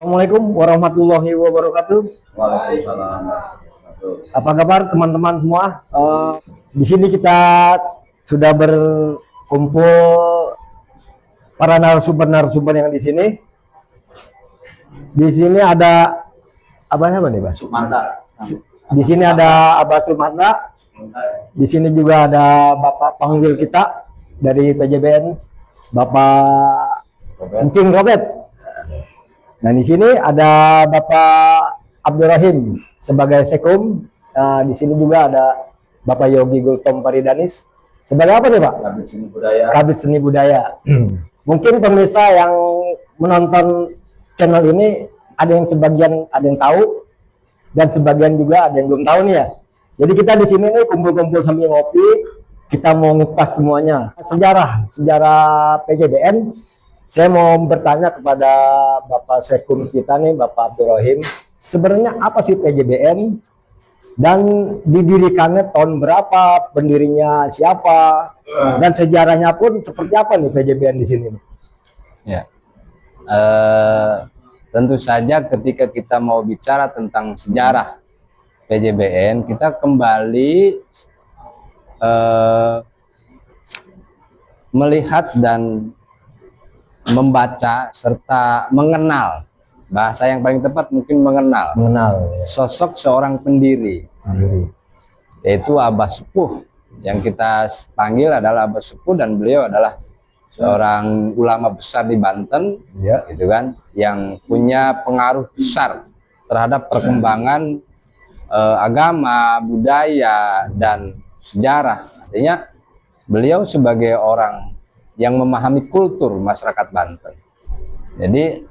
Assalamualaikum warahmatullahi wabarakatuh. Waalaikumsalam. Apa kabar teman-teman semua? Di sini kita sudah berkumpul para narasumber yang di sini. Di sini ada apa nih, Pak? Sukmanta. Di sini ada Abah Sukmanta. Di sini juga ada Bapak Panggil kita dari PJBN, Bapak Encing Robert. Nah, di sini ada Bapak Abdurrahim sebagai Sekum. Di sini juga ada Bapak Yogi Gultom Paridanis sebagai apa nih, Pak? Kabit Seni Budaya. Kabit Seni Budaya. Mungkin pemirsa yang menonton channel ini ada yang sebagian ada yang tahu dan sebagian juga ada yang belum tahu nih ya. Jadi kita di sini nih kumpul-kumpul sambil ngopi, kita mau ngupas semuanya sejarah PJBN. Saya mau bertanya kepada Bapak Sekum kita nih, Bapak Abdurrahim, sebenarnya apa sih PJBN dan didirikannya tahun berapa, pendirinya siapa, dan sejarahnya pun seperti apa nih PJBN di sini? Ya, tentu saja ketika kita mau bicara tentang sejarah PJBN, kita kembali melihat dan membaca serta mengenal, bahasa yang paling tepat mungkin mengenal sosok seorang pendiri, yaitu Abah Sepuh, yang kita panggil adalah Abah Sepuh, dan beliau adalah seorang ulama besar di Banten, gitu kan, yang punya pengaruh besar terhadap perkembangan agama, budaya, dan sejarah. Artinya beliau sebagai orang yang memahami kultur masyarakat Banten. Jadi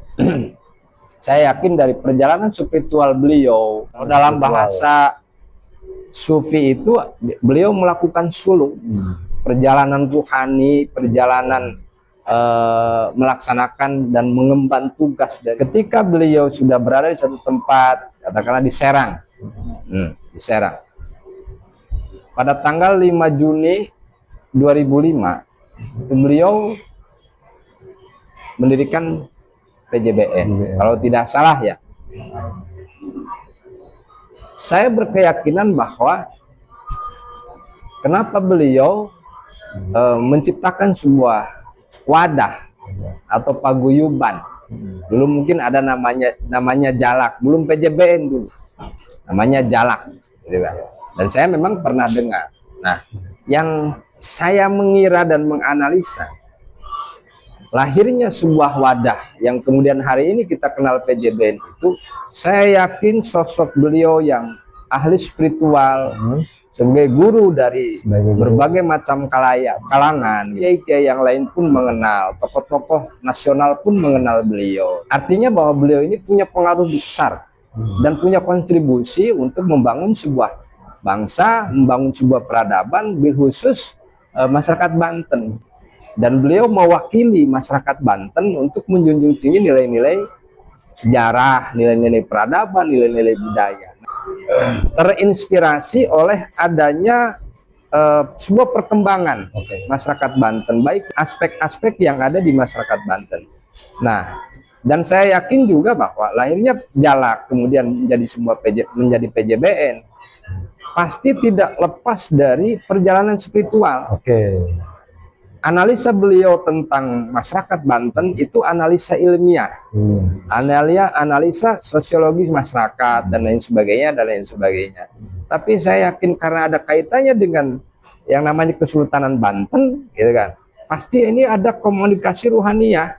saya yakin dari perjalanan spiritual beliau, dalam bahasa sufi itu beliau melakukan suluk, perjalanan ruhani, perjalanan melaksanakan dan mengemban tugas. Dan ketika beliau sudah berada di satu tempat, katakanlah di Serang, di Serang, pada tanggal 5 Juni 2005, beliau mendirikan PJBN, kalau tidak salah ya. Saya berkeyakinan bahwa kenapa beliau menciptakan sebuah wadah atau paguyuban. Dulu mungkin ada namanya Jalak, belum PJBN dulu, namanya Jalak, gitu kan. Dan saya memang pernah dengar. Nah, yang saya mengira dan menganalisa lahirnya sebuah wadah yang kemudian hari ini kita kenal PJBN itu, saya yakin sosok beliau yang ahli spiritual, sebagai guru dari berbagai macam kalangan, kiai-kiai yang lain pun mengenal, tokoh-tokoh nasional pun mengenal beliau. Artinya bahwa beliau ini punya pengaruh besar dan punya kontribusi untuk membangun sebuah bangsa, membangun sebuah peradaban, bil khusus masyarakat Banten. Dan beliau mewakili masyarakat Banten untuk menjunjung tinggi nilai-nilai sejarah, nilai-nilai peradaban, nilai-nilai budaya. Terinspirasi oleh adanya sebuah perkembangan masyarakat Banten, baik aspek-aspek yang ada di masyarakat Banten. Nah, dan saya yakin juga bahwa lahirnya Jalak kemudian menjadi PJBN pasti tidak lepas dari perjalanan spiritual. Analisa beliau tentang masyarakat Banten itu analisa ilmiah, analisa sosiologis masyarakat dan lain sebagainya. Tapi saya yakin karena ada kaitannya dengan yang namanya Kesultanan Banten, gitu kan, pasti ini ada komunikasi ruhaniyah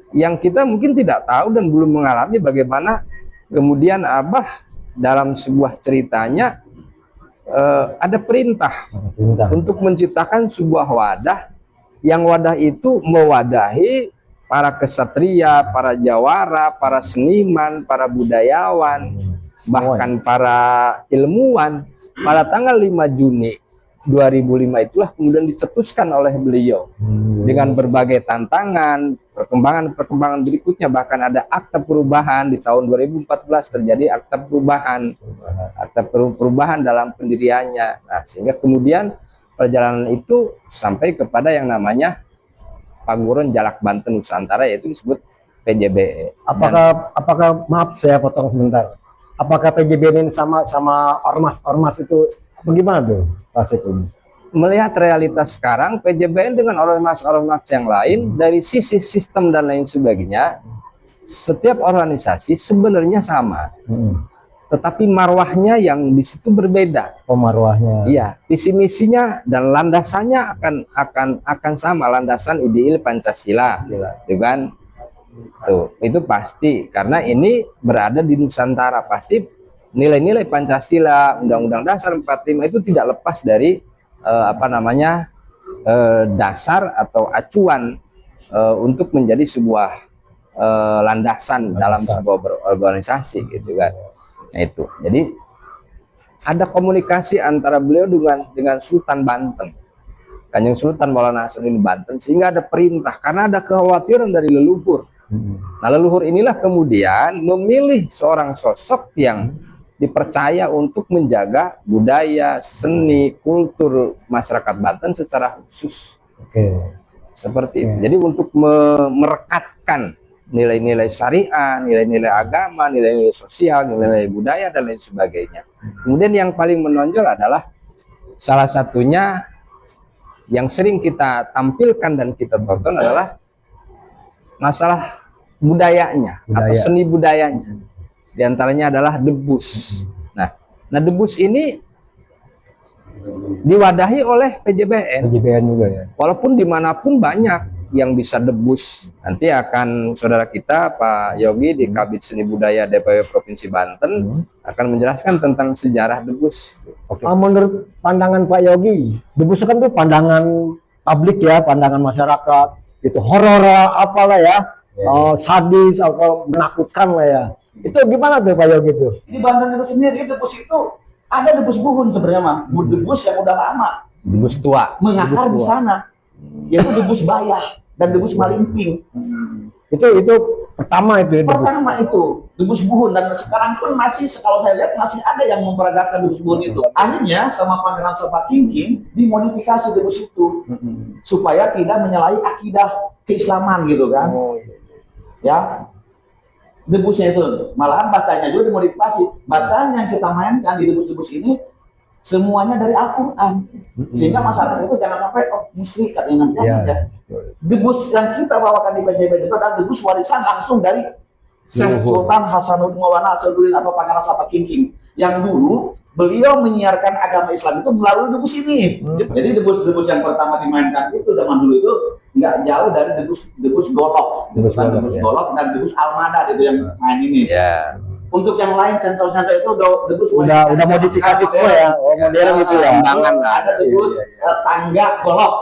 yang kita mungkin tidak tahu dan belum mengalami. Bagaimana kemudian Abah dalam sebuah ceritanya ada perintah untuk menciptakan sebuah wadah, yang wadah itu mewadahi para kesatria, para jawara, para seniman, para budayawan, bahkan para ilmuwan. Pada tanggal 5 Juni 2005 itulah kemudian dicetuskan oleh beliau dengan berbagai tantangan, perkembangan berikutnya. Bahkan ada akta perubahan di tahun 2014, terjadi akta perubahan dalam pendiriannya. Nah, sehingga kemudian perjalanan itu sampai kepada yang namanya Paguron Jalak Banten Nusantara, yaitu disebut PJBE. Apakah maaf saya potong sebentar. Apakah PJBE ini sama ormas itu bagaimana tuh Pak Sekun? Melihat realitas sekarang, PJBN dengan ormas-ormas yang lain dari sisi sistem dan lain sebagainya, setiap organisasi sebenarnya sama, tetapi marwahnya yang di situ berbeda. Oh, marwahnya. Iya, visi misinya dan landasannya akan sama, landasan ideal Pancasila, gitu kan? Tuh, itu pasti karena ini berada di Nusantara, pasti nilai-nilai Pancasila, Undang-Undang Dasar 45 itu tidak lepas dari dasar atau acuan untuk menjadi sebuah landasan dalam sebuah berorganisasi, gitu kan. Nah itu, jadi ada komunikasi antara beliau dengan Sultan Banten, Kanjeng Sultan Maulana Hasanuddin Banten, sehingga ada perintah karena ada kekhawatiran dari leluhur. Nah leluhur inilah kemudian memilih seorang sosok yang dipercaya untuk menjaga budaya, seni, kultur masyarakat Banten secara khusus. Seperti itu. Jadi untuk merekatkan nilai-nilai syariah, nilai-nilai agama, nilai-nilai sosial, nilai-nilai budaya, dan lain sebagainya. Kemudian yang paling menonjol adalah salah satunya yang sering kita tampilkan dan kita tonton adalah masalah budayanya atau seni budayanya. Di antaranya adalah debus. Nah debus ini diwadahi oleh PJBN. PJBN juga ya. Walaupun dimanapun banyak yang bisa debus. Nanti akan saudara kita Pak Yogi di Kabid Seni Budaya DPW Provinsi Banten akan menjelaskan tentang sejarah debus. Menurut pandangan Pak Yogi, debus kan tuh pandangan publik ya, pandangan masyarakat. Itu horor apalah ya, sadis atau menakutkan lah ya. Itu gimana tuh Pak Yogi itu? Di Banten itu sendiri debus itu ada debus buhun sebenarnya mah, debus yang udah lama, debus tua, mengakar di sana, yaitu debus bayah dan debus malimping. Itu pertama itu. Pertama itu debus buhun, dan sekarang pun masih, kalau saya lihat masih ada yang memperagakan debus buhun itu. Akhirnya sama Pangeran Sapakingking dimodifikasi debus itu supaya tidak menyalahi akidah keislaman gitu kan. Ya. Debusnya itu, malahan bacanya juga dimodifikasi. Bacaan yang kita mainkan di debus-debus ini semuanya dari Al-Quran, sehingga masyarakat itu jangan sampai musyrik katanya aja. Debus yang kita bawakan di PJBN itu adalah debus warisan langsung dari Syekh Sultan Hasanuddin Maulana Hasanuddin atau Pangeran Sapakingking, yang dulu beliau menyiarkan agama Islam itu melalui debus ini. Jadi debus-debus yang pertama dimainkan itu zaman dulu itu nggak jauh dari debus golok, debus golok dan debus almada itu yang main ini. Untuk yang lain sensor-sensor itu debus udah modifikasi semua ya, modern gitu ya. Ada debus tangga golok,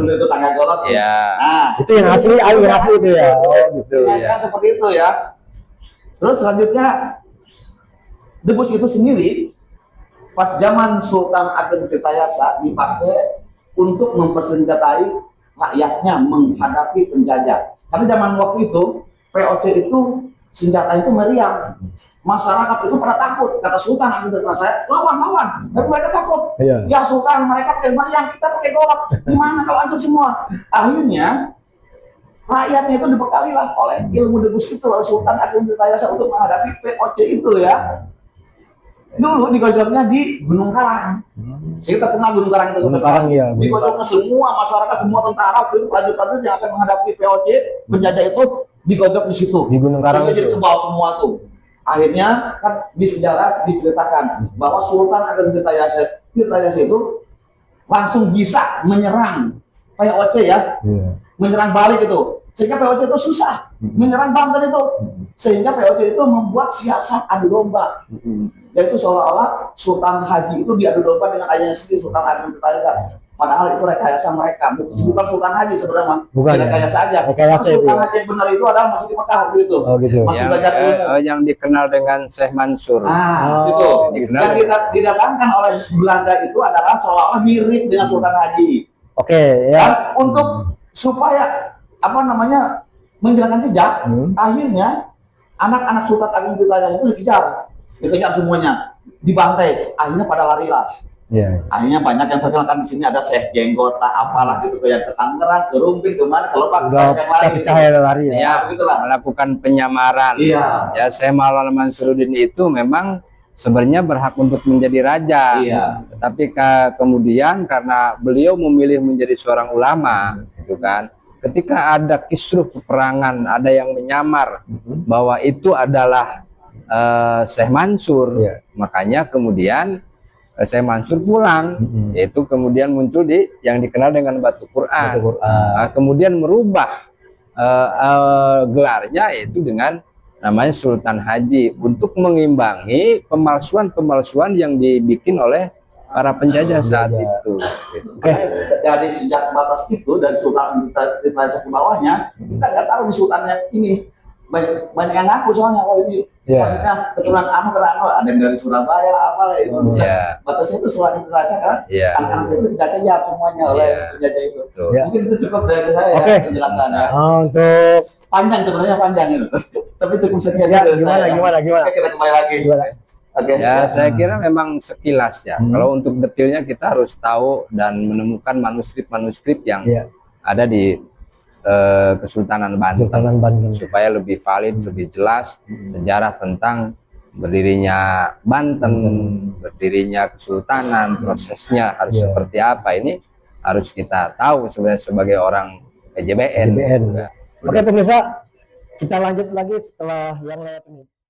dulu itu tangga golok. Nah itu yang asli itu ya. Gitu ya. Seperti itu ya. Terus selanjutnya debus itu sendiri pas zaman Sultan Ageng Tirtayasa dipakai untuk mempersenjatai rakyatnya menghadapi penjajah. Karena zaman waktu itu POC itu senjata itu meriam. Masyarakat itu pada takut. Kata Sultan Ageng Tirtayasa, lawan. Tapi mereka takut. Ya Sultan, mereka pakai meriam, kita pakai golok. Gimana kalau hancur semua? Akhirnya rakyatnya itu dibekali lah oleh ilmu debus itu oleh Sultan Ageng Tirtayasa untuk menghadapi POC itu ya. Dulu digojoknya di Gunung Karang. Kita kenal Gunung Karang itu sekarang. Digojoknya semua masyarakat, semua tentara, prajurit yang akan menghadapi POC penjajah itu digojok di situ. Di Gunung Karang. Jadi kebal semua tuh. Akhirnya kan di sejarah diceritakan bahwa Sultan Ageng Tirtayasa itu langsung bisa menyerang POC ya, menyerang balik itu. Sehingga POC itu susah menyerang Banten itu. Sehingga POC itu membuat siasat adu domba. Yaitu seolah-olah Sultan Haji itu diadu domba dengan ayahnya sendiri, Sultan Ageng Tirtayasa. Padahal itu rekayasa mereka, bukan Sultan Haji sebenarnya, rekayasa aja. Sultan Haji yang benar itu adalah masih di Mekah waktu itu. Masih belajar ilmu. Yang dikenal dengan Syekh Mansur. Itu. Yang didatangkan oleh Belanda itu adalah seolah-olah mirip dengan Sultan Haji. Dan untuk supaya menghilangkan jejak, akhirnya anak-anak Sultan Ageng Tirtayasa itu dikejar semuanya, dibantai, akhirnya pada larilah. Iya. Akhirnya banyak yang terkenal kan di sini ada Syekh Jenggot lah, apalah gitu kayak ke Tangerang, ke Rumpin, kemana kalau Pak Udah yang lain. pecah lari ya. Ya, begitulah. melakukan penyamaran. Iya. Ya, Syekh Maulana Mansuruddin itu memang sebenarnya berhak untuk menjadi raja. Iya. Tetapi kemudian karena beliau memilih menjadi seorang ulama, gitu kan. Ketika ada kisruh peperangan, ada yang menyamar bahwa itu adalah Syekh Mansur, Iya. makanya kemudian Syekh Mansur pulang, yaitu kemudian muncul di yang dikenal dengan Batu Quran. Nah, kemudian merubah gelarnya yaitu dengan namanya Sultan Haji untuk mengimbangi pemalsuan-pemalsuan yang dibikin oleh para penjajah saat itu. Dari sejak batas itu dan sultan kita ke bawahnya, kita nggak tahu di sultannya ini banyak yang ngaku soalnya kalau ini keturunan ada yang dari Surabaya apa itu. Batasnya itu sultan Indonesia kan, anak-anak itu dikejar semuanya oleh penjajah itu. Mungkin itu cukup dari saya penjelasannya. Untuk Panjang sebenarnya panjang itu, tapi cukup sekian. Gimana? Oke, kita kembali lagi. Oke. Ya, saya kira memang sekilas ya. Kalau untuk detailnya kita harus tahu dan menemukan manuskrip-manuskrip yang ada di Kesultanan Banten, supaya lebih valid, lebih jelas sejarah tentang berdirinya Banten, berdirinya Kesultanan, prosesnya harus seperti apa. Ini harus kita tahu sebenarnya sebagai orang PJBN. Oke pemirsa, kita lanjut lagi setelah yang lewat ini.